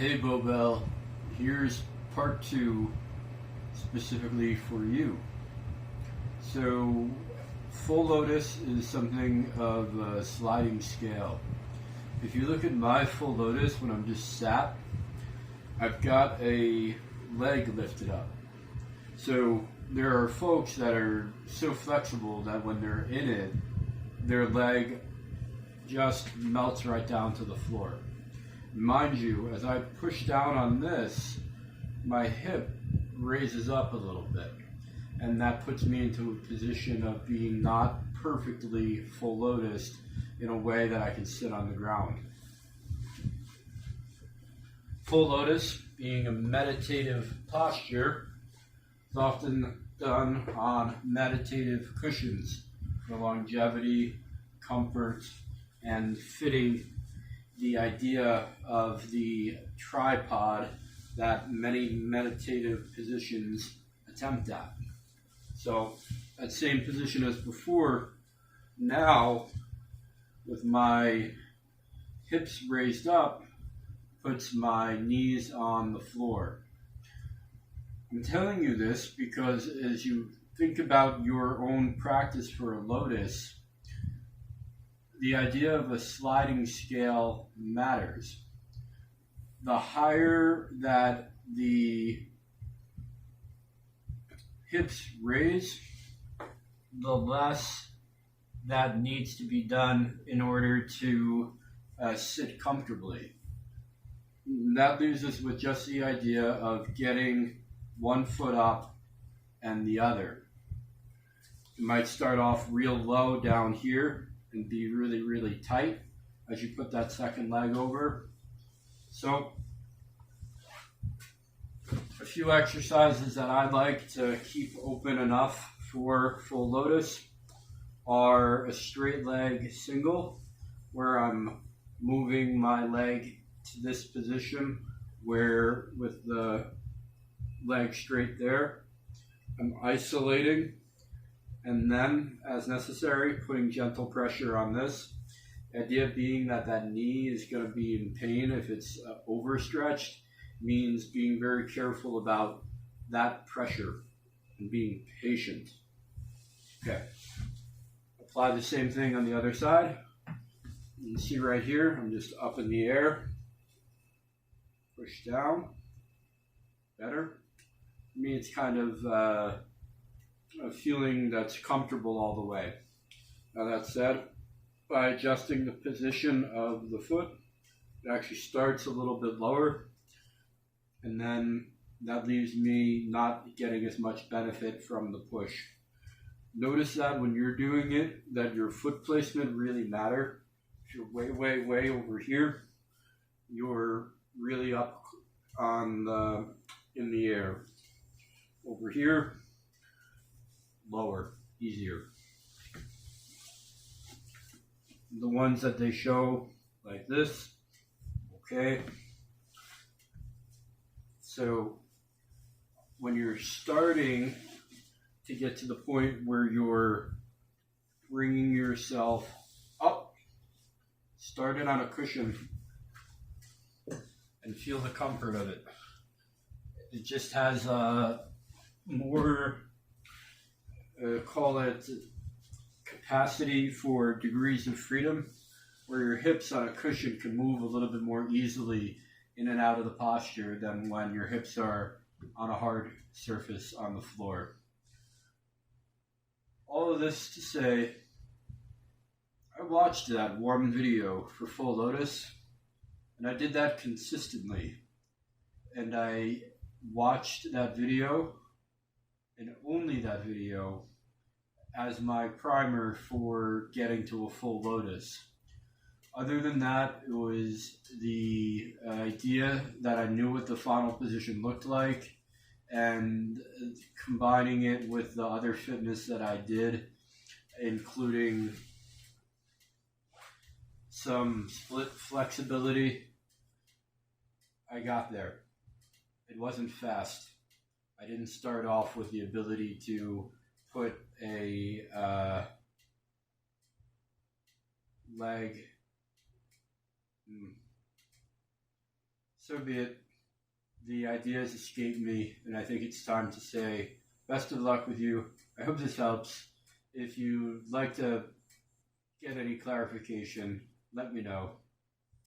Hey Bobelle, here's part two specifically for you. So, full lotus is something of a sliding scale. If you look at my full lotus when I'm just sat, I've got a leg lifted up. So, there are folks that are so flexible that when they're in it, their leg just melts right down to the floor. Mind you, as I push down on this, my hip raises up a little bit, and that puts me into a position of being not perfectly full lotus in a way that I can sit on the ground. Full lotus, being a meditative posture, is often done on meditative cushions for longevity, comfort, and fitting the idea of the tripod that many meditative positions attempt at. So, that same position as before, now with my hips raised up, puts my knees on the floor. I'm telling you this because as you think about your own practice for a lotus, the idea of a sliding scale matters. The higher that the hips raise, the less that needs to be done in order to sit comfortably. That leaves us with just the idea of getting one foot up and the other. You might start off real low down here and be really, really tight as you put that second leg over. So, a few exercises that I like to keep open enough for full lotus are a straight leg single, where I'm moving my leg to this position, where with the leg straight there, I'm isolating, and then, as necessary, putting gentle pressure on this. The idea being that that knee is going to be in pain if it's overstretched, means being very careful about that pressure and being patient. Okay. Apply the same thing on the other side. You can see right here, I'm just up in the air. Push down. Better. For me, it's kind of a feeling that's comfortable all the way. Now that said, by adjusting the position of the foot, it actually starts a little bit lower, and then that leaves me not getting as much benefit from the push. Notice that when you're doing it, that your foot placement really matters. If you're way, way, way over here, you're really up on in the air. Over here, lower, easier. The ones that they show like this, okay. So when you're starting to get to the point where you're bringing yourself up, start it on a cushion and feel the comfort of it. It just has more, call it capacity for degrees of freedom, where your hips on a cushion can move a little bit more easily in and out of the posture than when your hips are on a hard surface on the floor. All of this to say, I watched that warm video for full lotus, and I did that consistently. And I watched that video, and only that video, as my primer for getting to a full lotus. Other than that, it was the idea that I knew what the final position looked like, and combining it with the other fitness that I did, including some split flexibility. I got there. It wasn't fast. I didn't start off with the ability to put a leg so be it. The ideas escape me, and I think it's time to say best of luck with you. I hope this helps. If you'd like to get any clarification, let me know.